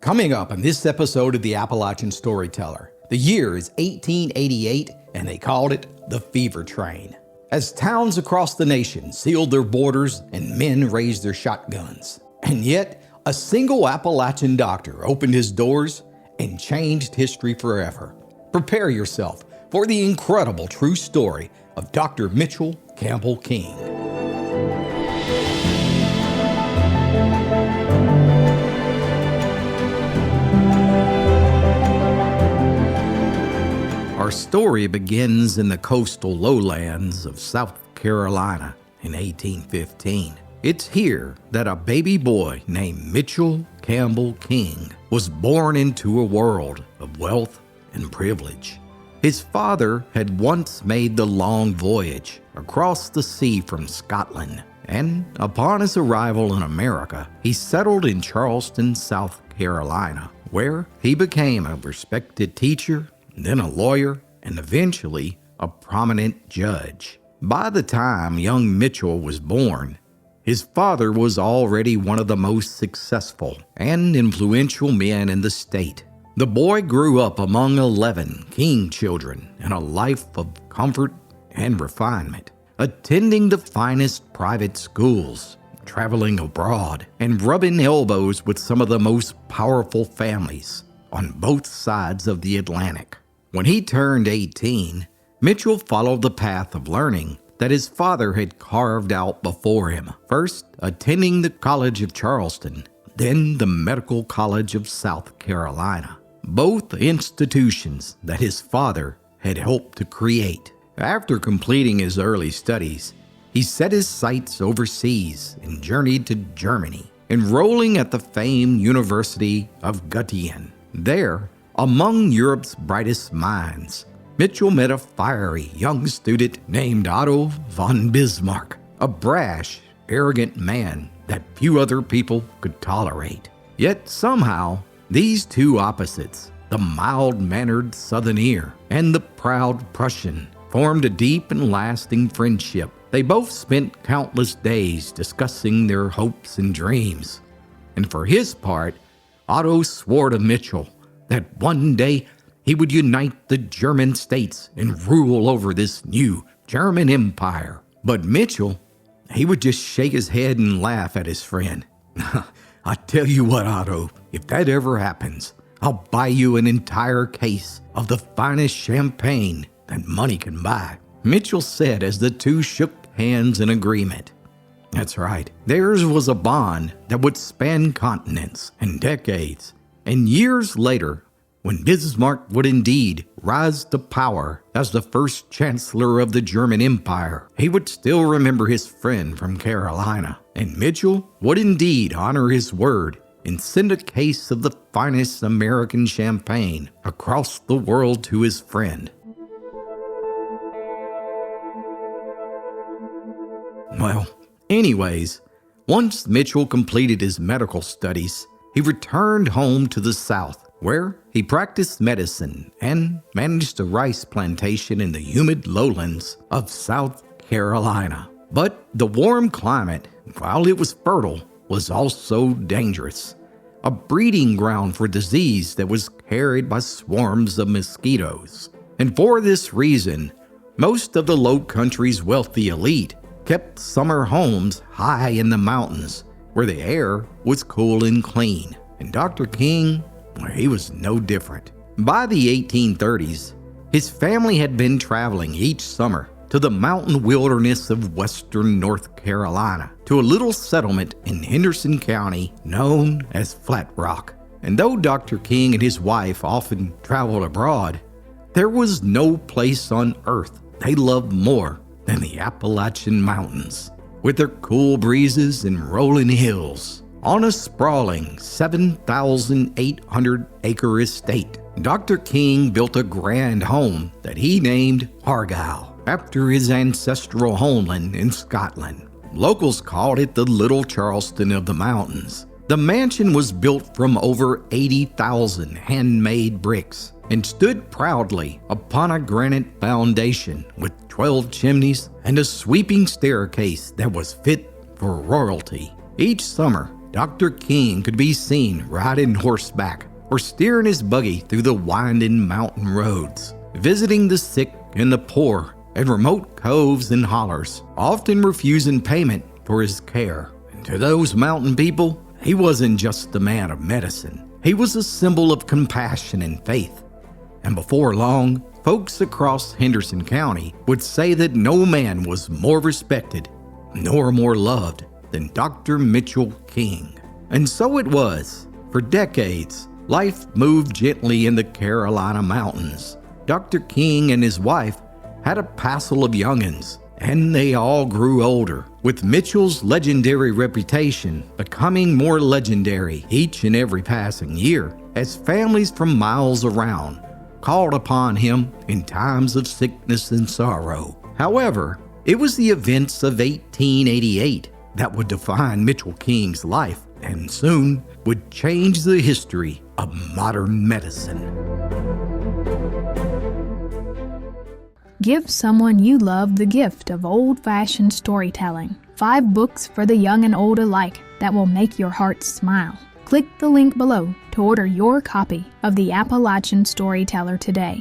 Coming up in this episode of the Appalachian Storyteller, the year is 1888 and they called it the Fever Train. As towns across the nation sealed their borders and men raised their shotguns. And yet, a single Appalachian doctor opened his doors and changed history forever. Prepare yourself for the incredible true story of Dr. Mitchell Campbell King. Our story begins in the coastal lowlands of South Carolina in 1815. It's here that a baby boy named Mitchell Campbell King was born into a world of wealth and privilege. His father had once made the long voyage across the sea from Scotland, and upon his arrival in America, he settled in Charleston, South Carolina, where he became a respected teacher, then a lawyer, and eventually a prominent judge. By the time young Mitchell was born, his father was already one of the most successful and influential men in the state. The boy grew up among 11 king children in a life of comfort and refinement, attending the finest private schools, traveling abroad, and rubbing elbows with some of the most powerful families on both sides of the Atlantic. When he turned 18, Mitchell followed the path of learning that his father had carved out before him, first attending the College of Charleston, then the Medical College of South Carolina, both institutions that his father had helped to create. After completing his early studies, he set his sights overseas and journeyed to Germany, enrolling at the famed University of Göttingen. There, among Europe's brightest minds, Mitchell met a fiery young student named Otto von Bismarck, a brash, arrogant man that few other people could tolerate. Yet somehow, these two opposites, the mild-mannered Southerner and the proud Prussian, formed a deep and lasting friendship. They both spent countless days discussing their hopes and dreams. And for his part, Otto swore to Mitchell that one day he would unite the German states and rule over this new German empire. But Mitchell, he would just shake his head and laugh at his friend. I tell you what, Otto, if that ever happens, I'll buy you an entire case of the finest champagne that money can buy, Mitchell said as the two shook hands in agreement. That's right, theirs was a bond that would span continents and decades. And years later, when Bismarck would indeed rise to power as the first chancellor of the German Empire, he would still remember his friend from Carolina. And Mitchell would indeed honor his word and send a case of the finest American champagne across the world to his friend. Well, anyways, once Mitchell completed his medical studies, he returned home to the South, where he practiced medicine and managed a rice plantation in the humid lowlands of South Carolina. But the warm climate, while it was fertile, was also dangerous, a breeding ground for disease that was carried by swarms of mosquitoes. And for this reason, most of the low country's wealthy elite kept summer homes high in the mountains, where the air was cool and clean. And Dr. King, well, he was no different. By the 1830s, his family had been traveling each summer to the mountain wilderness of western North Carolina, to a little settlement in Henderson County known as Flat Rock. And though Dr. King and his wife often traveled abroad, there was no place on earth they loved more than the Appalachian Mountains, with their cool breezes and rolling hills. On a sprawling 7,800-acre estate, Dr. King built a grand home that he named Argyle, after his ancestral homeland in Scotland. Locals called it the Little Charleston of the Mountains. The mansion was built from over 80,000 handmade bricks and stood proudly upon a granite foundation with 12 chimneys and a sweeping staircase that was fit for royalty. Each summer, Dr. King could be seen riding horseback or steering his buggy through the winding mountain roads, visiting the sick and the poor in remote coves and hollers, often refusing payment for his care. And to those mountain people, he wasn't just a man of medicine. He was a symbol of compassion and faith. And before long, folks across Henderson County would say that no man was more respected nor more loved than Dr. Mitchell King. And so it was. For decades, life moved gently in the Carolina mountains. Dr. King and his wife had a passel of young'uns, and they all grew older, with Mitchell's legendary reputation becoming more legendary each and every passing year as families from miles around called upon him in times of sickness and sorrow. However, it was the events of 1888 that would define Mitchell King's life and soon would change the history of modern medicine. Give someone you love the gift of old-fashioned storytelling. 5 books for the young and old alike that will make your heart smile. Click the link below to order your copy of the Appalachian Storyteller today.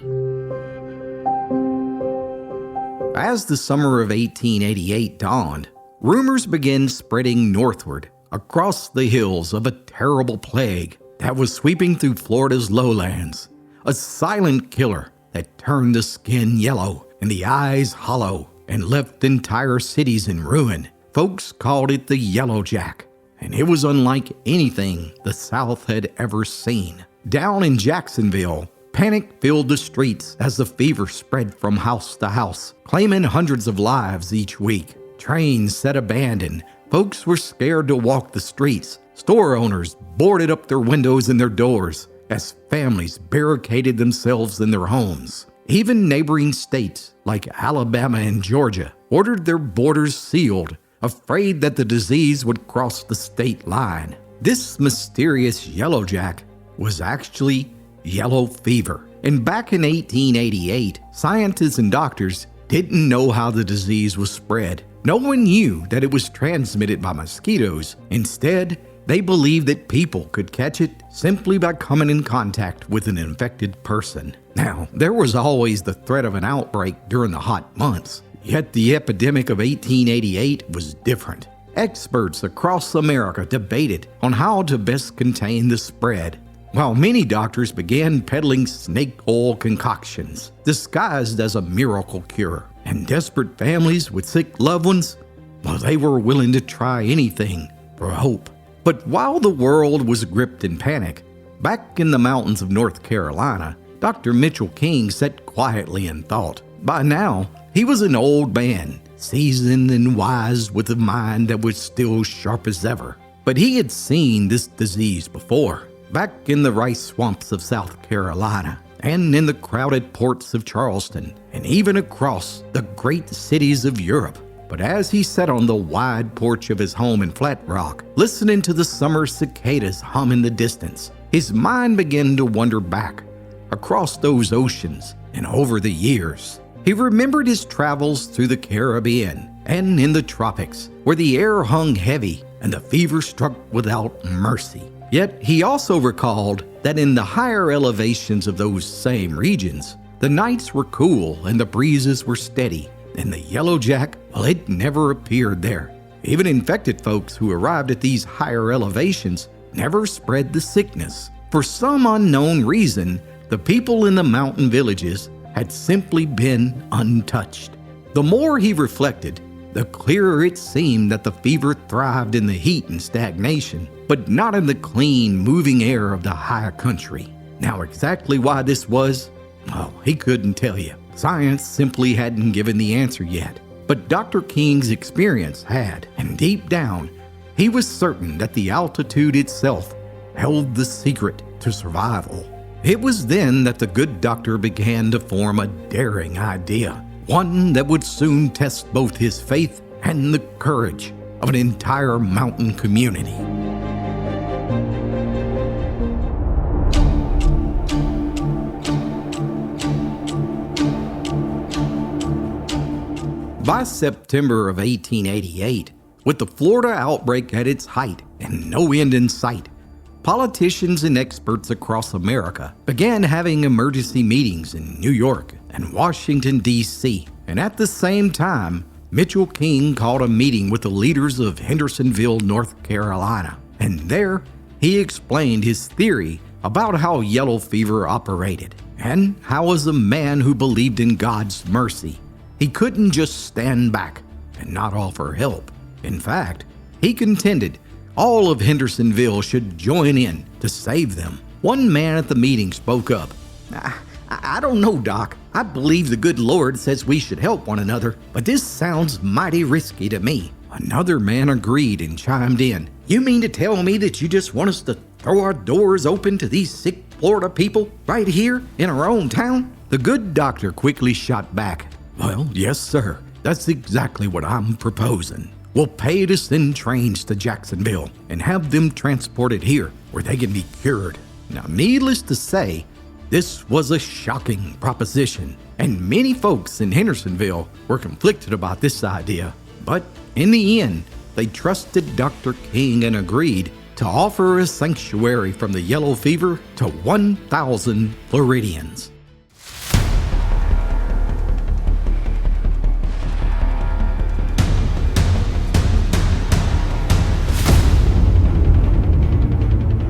As the summer of 1888 dawned, rumors began spreading northward across the hills of a terrible plague that was sweeping through Florida's lowlands, a silent killer that turned the skin yellow and the eyes hollow and left entire cities in ruin. Folks called it the Yellow Jack, and it was unlike anything the South had ever seen. Down in Jacksonville, panic filled the streets as the fever spread from house to house, claiming hundreds of lives each week. Trains sat abandoned. Folks were scared to walk the streets. Store owners boarded up their windows and their doors as families barricaded themselves in their homes. Even neighboring states like Alabama and Georgia ordered their borders sealed, afraid that the disease would cross the state line. This mysterious yellow jack was actually yellow fever. And back in 1888, scientists and doctors didn't know how the disease was spread. No one knew that it was transmitted by mosquitoes. Instead, they believed that people could catch it simply by coming in contact with an infected person. Now, there was always the threat of an outbreak during the hot months, yet the epidemic of 1888 was different. Experts across America debated on how to best contain the spread, while many doctors began peddling snake oil concoctions disguised as a miracle cure. And desperate families with sick loved ones, well, they were willing to try anything for hope. But while the world was gripped in panic, back in the mountains of North Carolina, Dr. Mitchell King sat quietly and thought. By now, he was an old man, seasoned and wise with a mind that was still sharp as ever. But he had seen this disease before, back in the rice swamps of South Carolina, and in the crowded ports of Charleston, and even across the great cities of Europe. But as he sat on the wide porch of his home in Flat Rock, listening to the summer cicadas hum in the distance, his mind began to wander back across those oceans and over the years. He remembered his travels through the Caribbean and in the tropics, where the air hung heavy and the fever struck without mercy. Yet he also recalled that in the higher elevations of those same regions, the nights were cool and the breezes were steady, and the yellow jack, well, it never appeared there. Even infected folks who arrived at these higher elevations never spread the sickness. For some unknown reason, the people in the mountain villages had simply been untouched. The more he reflected, the clearer it seemed that the fever thrived in the heat and stagnation, but not in the clean, moving air of the high country. Now, exactly why this was, well, he couldn't tell you. Science simply hadn't given the answer yet. But Dr. King's experience had, and deep down, he was certain that the altitude itself held the secret to survival. It was then that the good doctor began to form a daring idea, one that would soon test both his faith and the courage of an entire mountain community. By September of 1888, With the Florida outbreak at its height and no end in sight, politicians and experts across America began having emergency meetings in New York and Washington, D.C. And at the same time, Mitchell King called a meeting with the leaders of Hendersonville, North Carolina. And there, he explained his theory about how yellow fever operated, and how, as a man who believed in God's mercy, he couldn't just stand back and not offer help. In fact, he contended all of Hendersonville should join in to save them. One man at the meeting spoke up. I don't know, Doc. I believe the good Lord says we should help one another, but this sounds mighty risky to me. Another man agreed and chimed in. You mean to tell me that you just want us to throw our doors open to these sick Florida people right here in our own town? The good doctor quickly shot back. Well, yes, sir. That's exactly what I'm proposing. We'll pay to send trains to Jacksonville and have them transported here where they can be cured. Now, needless to say, this was a shocking proposition, and many folks in Hendersonville were conflicted about this idea. But in the end, they trusted Dr. King and agreed to offer a sanctuary from the yellow fever to 1,000 Floridians.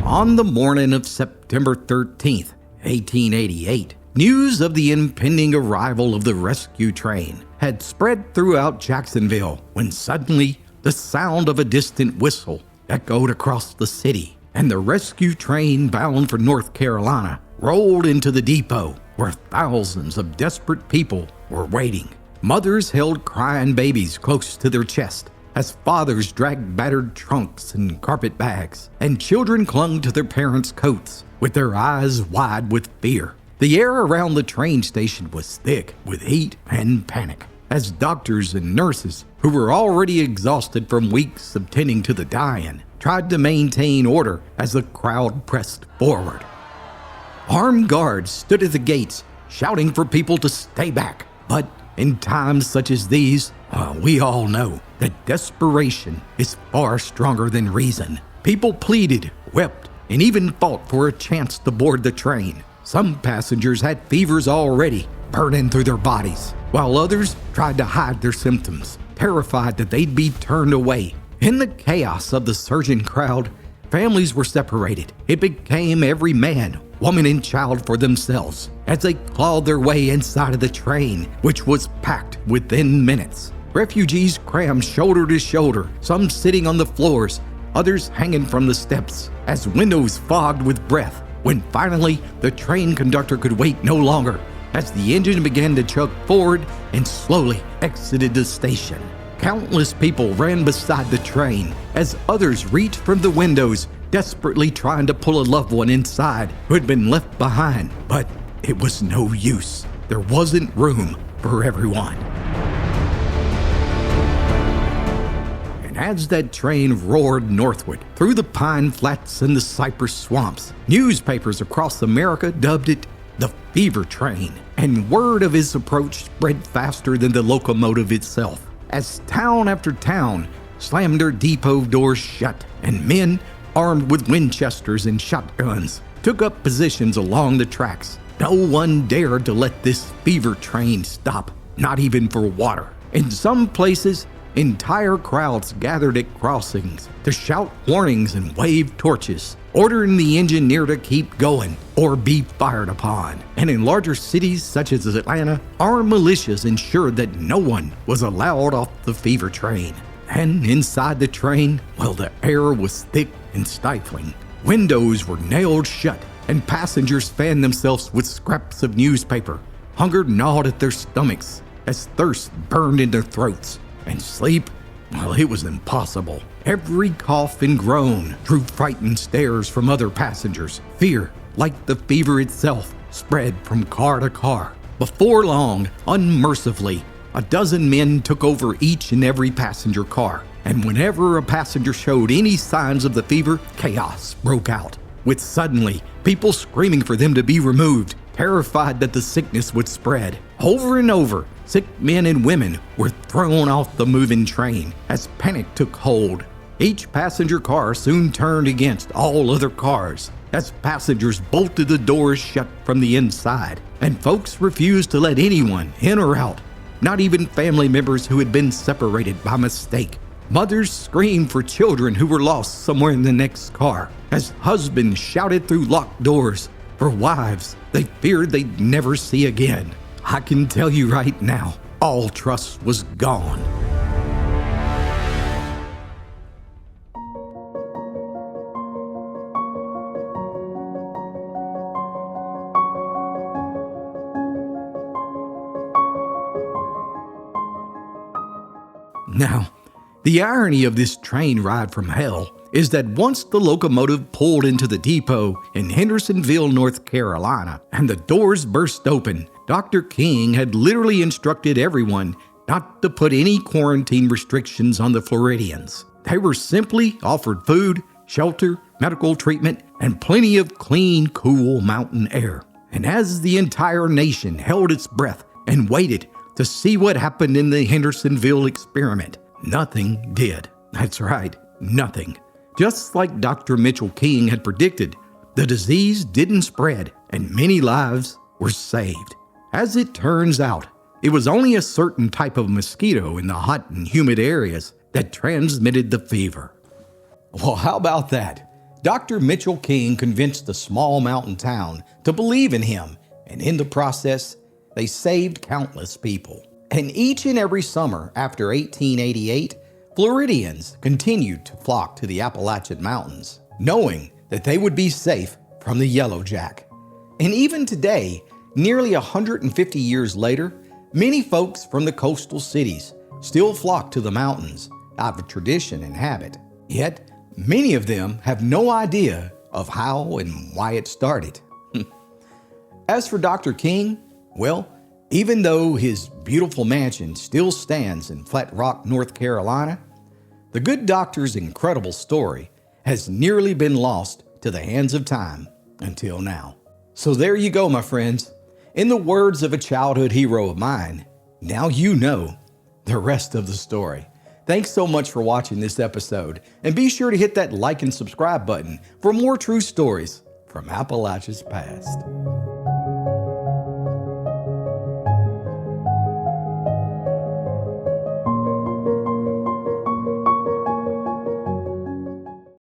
On the morning of September 13th, 1888, news of the impending arrival of the rescue train had spread throughout Jacksonville when suddenly the sound of a distant whistle echoed across the city, and the rescue train bound for North Carolina rolled into the depot where thousands of desperate people were waiting. Mothers held crying babies close to their chest as fathers dragged battered trunks and carpet bags, and children clung to their parents' coats with their eyes wide with fear. The air around the train station was thick with heat and panic as doctors and nurses, who were already exhausted from weeks of tending to the dying, tried to maintain order as the crowd pressed forward. Armed guards stood at the gates, shouting for people to stay back. But in times such as these, we all know that desperation is far stronger than reason. People pleaded, wept, and even fought for a chance to board the train. Some passengers had fevers already burning through their bodies, while others tried to hide their symptoms, terrified that they'd be turned away. In the chaos of the surging crowd, families were separated. It became every man, woman, and child for themselves as they clawed their way inside of the train, which was packed within minutes. Refugees crammed shoulder to shoulder, some sitting on the floors, others hanging from the steps, as windows fogged with breath, when finally the train conductor could wait no longer, as the engine began to chug forward and slowly exited the station. Countless people ran beside the train as others reached from the windows, desperately trying to pull a loved one inside who had been left behind. But it was no use. There wasn't room for everyone. And as that train roared northward through the pine flats and the cypress swamps, newspapers across America dubbed it the Fever Train, and word of its approach spread faster than the locomotive itself, as town after town slammed their depot doors shut, and men armed with Winchesters and shotguns took up positions along the tracks. No one dared to let this fever train stop, not even for water. In some places, entire crowds gathered at crossings to shout warnings and wave torches, ordering the engineer to keep going or be fired upon. And in larger cities such as Atlanta, armed militias ensured that no one was allowed off the fever train. And inside the train, well, the air was thick and stifling. Windows were nailed shut, and passengers fanned themselves with scraps of newspaper. Hunger gnawed at their stomachs as thirst burned in their throats. And sleep, well, it was impossible. Every cough and groan drew frightened stares from other passengers. Fear, like the fever itself, spread from car to car. Before long, unmercifully, a dozen men took over each and every passenger car. And whenever a passenger showed any signs of the fever, chaos broke out, with suddenly people screaming for them to be removed, terrified that the sickness would spread. Over and over, Sick men and women were thrown off the moving train as panic took hold. Each passenger car soon turned against all other cars as passengers bolted the doors shut from the inside, and folks refused to let anyone in or out, not even family members who had been separated by mistake. Mothers screamed for children who were lost somewhere in the next car as husbands shouted through locked doors for wives they feared they'd never see again. I can tell you right now, all trust was gone. Now, the irony of this train ride from hell is that once the locomotive pulled into the depot in Hendersonville, North Carolina, and the doors burst open, Dr. King had literally instructed everyone not to put any quarantine restrictions on the Floridians. They were simply offered food, shelter, medical treatment, and plenty of clean, cool mountain air. And as the entire nation held its breath and waited to see what happened in the Hendersonville experiment, nothing did. That's right, nothing. Just like Dr. Mitchell King had predicted, the disease didn't spread and many lives were saved. As it turns out, it was only a certain type of mosquito in the hot and humid areas that transmitted the fever. Well, how about that? Dr. Mitchell King convinced the small mountain town to believe in him, and in the process, they saved countless people. And each and every summer after 1888, Floridians continued to flock to the Appalachian Mountains, knowing that they would be safe from the yellowjack. And even today, nearly 150 years later, many folks from the coastal cities still flock to the mountains out of tradition and habit. Yet, many of them have no idea of how and why it started. As for Dr. King, well, even though his beautiful mansion still stands in Flat Rock, North Carolina, the good doctor's incredible story has nearly been lost to the hands of time until now. So there you go, my friends. In the words of a childhood hero of mine, now you know the rest of the story. Thanks so much for watching this episode, and be sure to hit that like and subscribe button for more true stories from Appalachia's past.